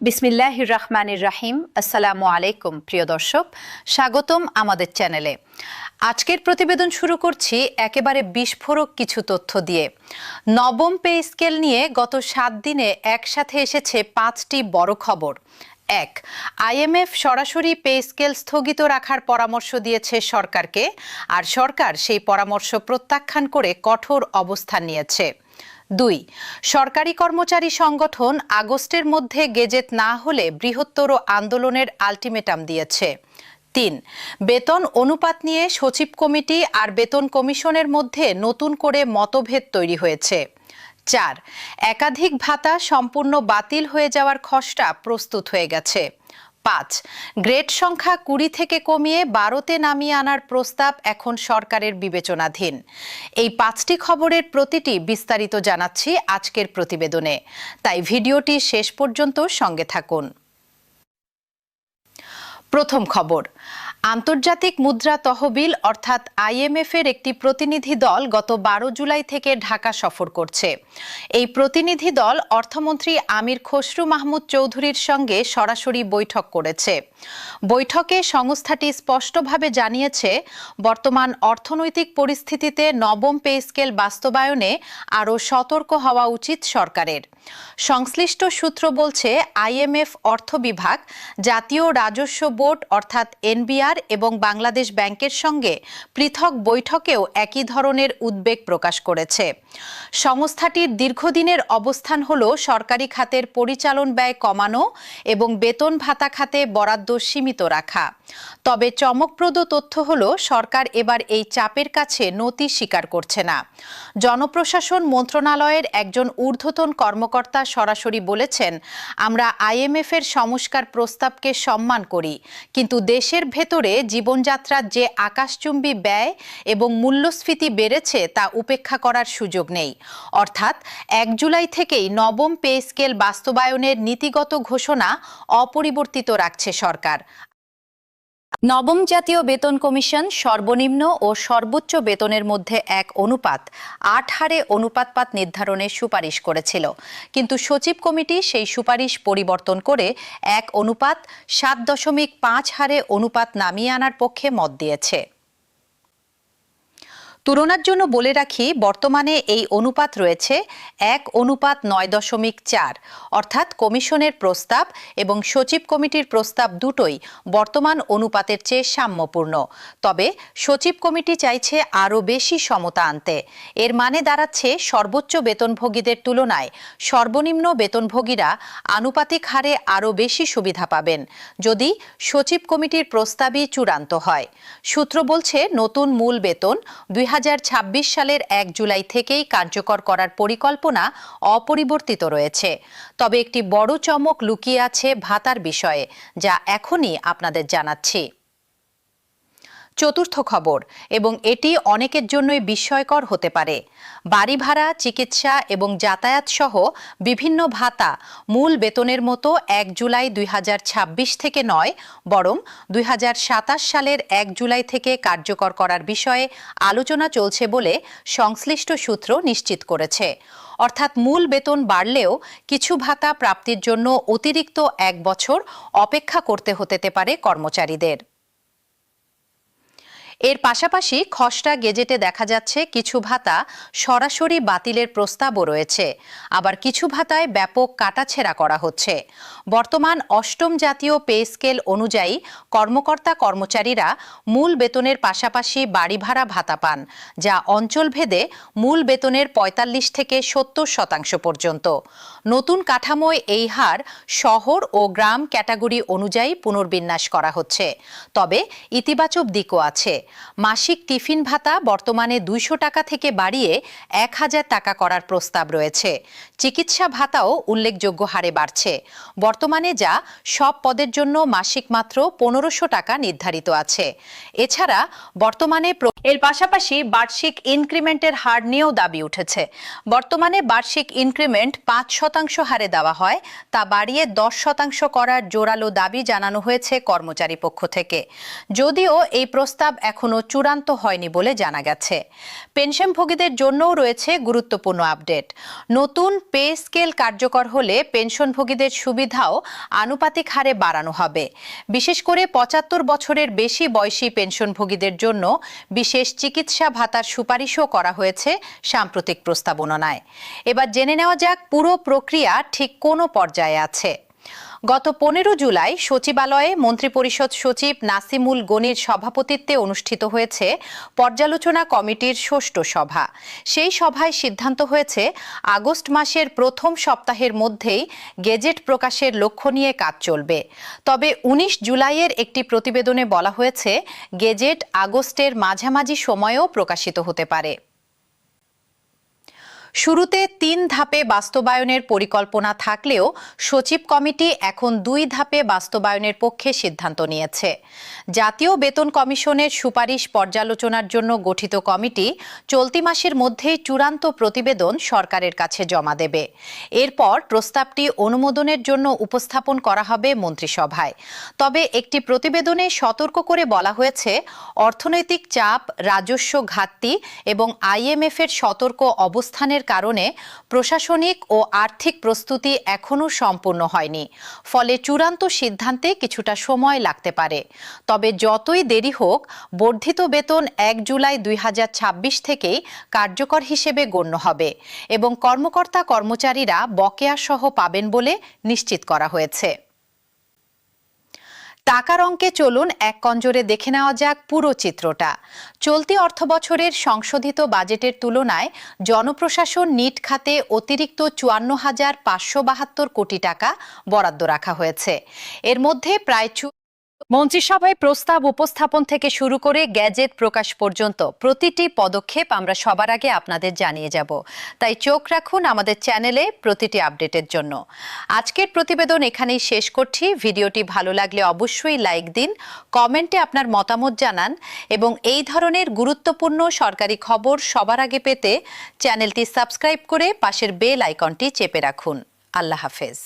বিসমিল্লাহির রহমানির রাহিম। আসসালামু আলাইকুম প্রিয় দর্শক, স্বাগতম আমাদের চ্যানেলে। আজকের প্রতিবেদন শুরু করছি একেবারে বিস্ফোরক কিছু তথ্য দিয়ে। নবম পে স্কেল নিয়ে গত 7 দিনে একসাথে এসেছে 5টি বড় খবর। 1. আইএমএফ সরাসরি পে স্কেল স্থগিত রাখার পরামর্শ দিয়েছে সরকারকে, আর সরকার সেই পরামর্শ প্রত্যাখ্যান করে কঠোর অবস্থান নিয়েছে। 2. সরকারি কর্মচারী সংগঠন আগস্টের মধ্যে গেজেট না হলে বৃহত্তর আন্দোলনের আলটিমেটাম দিয়েছে। 3. বেতন অনুপাত নিয়ে সচিব কমিটি আর বেতন কমিশনের মধ্যে নতুন করে মতভেদ তৈরি হয়েছে। 4. একাধিক ভাতা সম্পূর্ণ বাতিল হয়ে যাওয়ার খসড়া প্রস্তুত হয়ে গেছে। 5. গ্রেড সংখ্যা 20 থেকে কমিয়ে 12তে নামিয়ে আনার প্রস্তাব এখন সরকারের বিবেচনাধীন। এই 5টি খবরের প্রতিটি বিস্তারিত জানাচ্ছি আজকের প্রতিবেদনে, তাই ভিডিওটি শেষ পর্যন্ত সঙ্গে থাকুন। প্রথম খবর, আন্তর্জাতিক মুদ্রা তহবিল অর্থাৎ আইএমএফ এর একটি প্রতিনিধি দল গত 12 জুলাই থেকে ঢাকা সফর করছে। এই প্রতিনিধি দল অর্থমন্ত্রী আমির খসরু মাহমুদ চৌধুরীর সঙ্গে সরাসরি বৈঠক করেছে। বৈঠকে সংস্থাটি স্পষ্টভাবে জানিয়েছে, বর্তমান অর্থনৈতিক পরিস্থিতিতে নবম পে স্কেল বাস্তবায়নে আরও সতর্ক হওয়া উচিত সরকারের। সংশ্লিষ্ট সূত্র বলছে, আইএমএফ অর্থ বিভাগ, জাতীয় রাজস্ব বোর্ড অর্থাৎ এনবিআর এবং বাংলাদেশ ব্যাংকের সঙ্গে পৃথক বৈঠকেও একই ধরনের উদ্বেগ প্রকাশ করেছে। সংস্থাটির দীর্ঘদিনের অবস্থান হল সরকারি খাতের পরিচালন ব্যয় কমানো এবং বেতন ভাতা খাতে বরাদ্দ সীমিত রাখা। তবে চমকপ্রদ তথ্য হল, সরকার এবার এই চাপের কাছে নতি স্বীকার করছে না। জনপ্রশাসন মন্ত্রণালয়ের একজন ঊর্ধ্বতন কর্মকর্তা সরাসরি বলেছেন, আমরা আইএমএফ এর সংস্কার প্রস্তাবকে সম্মান করি, কিন্তু দেশের ভেতরে জীবনযাত্রার যে আকাশচুম্বী ব্যয় এবং মূল্যস্ফীতি বেড়েছে তা উপেক্ষা করার সুযোগ নেই। অর্থাৎ 1 জুলাই থেকেই নবম পে স্কেল বাস্তবায়নের নীতিগত ঘোষণা অপরিবর্তিত রাখছে সরকার। নবম জাতীয় বেতন কমিশন সর্বনিম্ন ও সর্বোচ্চ বেতনের মধ্যে 1 অনুপাত 8 হারে অনুপাতপাত নির্ধারণের সুপারিশ করেছিল, কিন্তু সচিব কমিটি সেই সুপারিশ পরিবর্তন করে 1 অনুপাত 7.5 হারে অনুপাত নামিয়ে আনার পক্ষে মত দিয়েছে। তুলনার জন্য বলে রাখি, বর্তমানে এই অনুপাত রয়েছে 1 অনুপাত 9.4, অর্থাৎ কমিশনের প্রস্তাব এবং সচিব কমিটির প্রস্তাব দুটোই বর্তমান অনুপাতের চেয়ে সাম্যপূর্ণ। তবে সচিব কমিটি চাইছে আরও বেশি সমতা আনতে। এর মানে দাঁড়াচ্ছে, সর্বোচ্চ বেতনভোগীদের তুলনায় সর্বনিম্ন বেতনভোগীরা আনুপাতিক হারে আরও বেশি সুবিধা পাবেন যদি সচিব কমিটির প্রস্তাবই চূড়ান্ত হয়। সূত্র বলছে, নতুন মূল বেতন 2026 সালের 1 জুলাই থেকেই কার্যকর করার পরিকল্পনা অপরিবর্তিত রয়েছে। তবে একটি বড় চমক লুকিয়ে আছে ভাতার বিষয়ে, যা এখনই আপনাদের জানাচ্ছি। চতুর্থ খবর, এবং এটি অনেকের জন্যই বিস্ময়কর হতে পারে। বাড়ি ভাড়া, চিকিৎসা এবং যাতায়াত সহ বিভিন্ন ভাতা মূল বেতনের মতো 1 জুলাই 2026 থেকে নয়, বরং 2027 সালের 1 জুলাই থেকে কার্যকর করার বিষয়ে আলোচনা চলছে বলে সংশ্লিষ্ট সূত্র নিশ্চিত করেছে। অর্থাৎ মূল বেতন বাড়লেও কিছু ভাতা প্রাপ্তির জন্য অতিরিক্ত 1 বছর অপেক্ষা করতে হতে পারে কর্মচারীদের। এর পাশাপাশি খসড়া গেজেটে দেখা যাচ্ছে, কিছু ভাতা সরাসরি বাতিলের প্রস্তাবও রয়েছে, আবার কিছু ভাতায় ব্যাপক কাটাছেঁড়া করা হচ্ছে। বর্তমান 8ম জাতীয় পে স্কেল অনুযায়ী কর্মকর্তা কর্মচারীরা মূল বেতনের পাশাপাশি বাড়ি ভাড়া ভাতা পান, যা অঞ্চলভেদে মূল বেতনের 45 থেকে 70% পর্যন্ত। নতুন কাঠামোয় এই হার শহর ও গ্রাম ক্যাটাগরি অনুযায়ী পুনর্বিন্যাস করা হচ্ছে। তবে ইতিবাচক দিকও আছে। মাসিক টিফিন ভাতা বর্তমানে 200 টাকা থেকে বাড়িয়ে 1000 টাকা করার প্রস্তাব রয়েছে। চিকিৎসা ভাতাও উল্লেখযোগ্য হারে বাড়ছে। বর্তমানে যা সব পদের জন্য মাসিক মাত্র 1500 টাকা নির্ধারিত আছে। এছাড়া বর্তমানে এর পাশাপাশি বার্ষিক ইনক্রিমেন্টের হার নিয়েও দাবি উঠেছে। বর্তমানে বার্ষিক ইনক্রিমেন্ট 5% হারে দেওয়া হয়, তা বাড়িয়ে 10% করার জোরালো দাবি জানানো হয়েছে কর্মচারী পক্ষ থেকে, যদিও এই প্রস্তাব এখনো চূড়ান্ত হয়নি বলে জানা গেছে। পেনশনভোগীদের জন্যও রয়েছে গুরুত্বপূর্ণ আপডেট। নতুন পে স্কেল কার্যকর হলে পেনশনভোগীদের সুবিধা সুবিধাও আনুপাতিক হারে বাড়ানো হবে। বিশেষ করে ৭৫ বছরের বেশি বয়সী পেনশনভোগীদের জন্য বিশেষ চিকিৎসা ভাতার সুপারিশও করা হয়েছে সাম্প্রতিক প্রস্তাবনায়। এবার জেনে নেওয়া যাক পুরো প্রক্রিয়া ঠিক কোন পর্যায়ে আছে। গত ১৫ জুলাই সচিবালয়ে মন্ত্রিপরিষদ সচিব নাসিমুল গনির সভাপতিত্বে অনুষ্ঠিত হয়েছে পর্যালোচনা কমিটির ষষ্ঠ সভা। সেই সভায় সিদ্ধান্ত হয়েছে আগস্ট মাসের প্রথম সপ্তাহের মধ্যেই গেজেট প্রকাশের লক্ষ্য নিয়ে কাজ চলবে। তবে ১৯ জুলাইয়ের একটি প্রতিবেদনে বলা হয়েছে গেজেট আগস্টের মাঝামাঝি সময়েও প্রকাশিত হতে পারে। শুরুতে ৩ ধাপে বাস্তবায়নের পরিকল্পনা থাকলেও সচিব কমিটি এখন ২ ধাপে বাস্তবায়নের পক্ষে সিদ্ধান্ত নিয়েছে। জাতীয় বেতন কমিশনের সুপারিশ পর্যালোচনার জন্য গঠিত কমিটি চলতি মাসের মধ্যেই চূড়ান্ত প্রতিবেদন সরকারের কাছে জমা দেবে। এরপর প্রস্তাবটি অনুমোদনের জন্য উপস্থাপন করা হবে মন্ত্রিসভায়। তবে একটি প্রতিবেদনে সতর্ক করে বলা হয়েছে, অর্থনৈতিক চাপ, রাজস্ব ঘাটতি এবং আইএমএফের সতর্ক অবস্থানের কারণে প্রশাসনিক ও আর্থিক প্রস্তুতি এখনও সম্পূর্ণ হয়নি। ফলে চূড়ান্ত সিদ্ধান্তে কিছুটা সময় লাগতে পারে। তবে যতই দেরি হোক, বর্ধিত বেতন ১ জুলাই ২০২৬ থেকেই কার্যকর হিসেবে গণ্য হবে এবং কর্মকর্তা কর্মচারীরা বকেয়া সহ পাবেন বলে নিশ্চিত করা হয়েছে। টাকার অঙ্কে চলুন এক নজরে দেখে নেওয়া যাক পুরো চিত্রটা। চলতি অর্থবছরের সংশোধিত বাজেটের তুলনায় জনপ্রশাসন নিট খাতে অতিরিক্ত ৫৪,৫৭২ কোটি টাকা বরাদ্দ রাখা হয়েছে। এর মধ্যে প্রায় মন্ত্রিসভায় প্রস্তাব উপস্থাপন থেকে শুরু করে গ্যাজেট প্রকাশ পর্যন্ত প্রতিটি পদক্ষেপ আমরা সবার আগে আপনাদের জানিয়ে যাব। তাই চোখ রাখুন আমাদের চ্যানেলে প্রতিটি আপডেটের জন্য। আজকের প্রতিবেদন এখানেই শেষ করছি। ভিডিওটি ভালো লাগলে অবশ্যই লাইক দিন, কমেন্টে আপনার মতামত জানান এবং এই ধরনের গুরুত্বপূর্ণ সরকারি খবর সবার আগে পেতে চ্যানেলটি সাবস্ক্রাইব করে পাশের বেল আইকনটি চেপে রাখুন। আল্লাহ হাফেজ।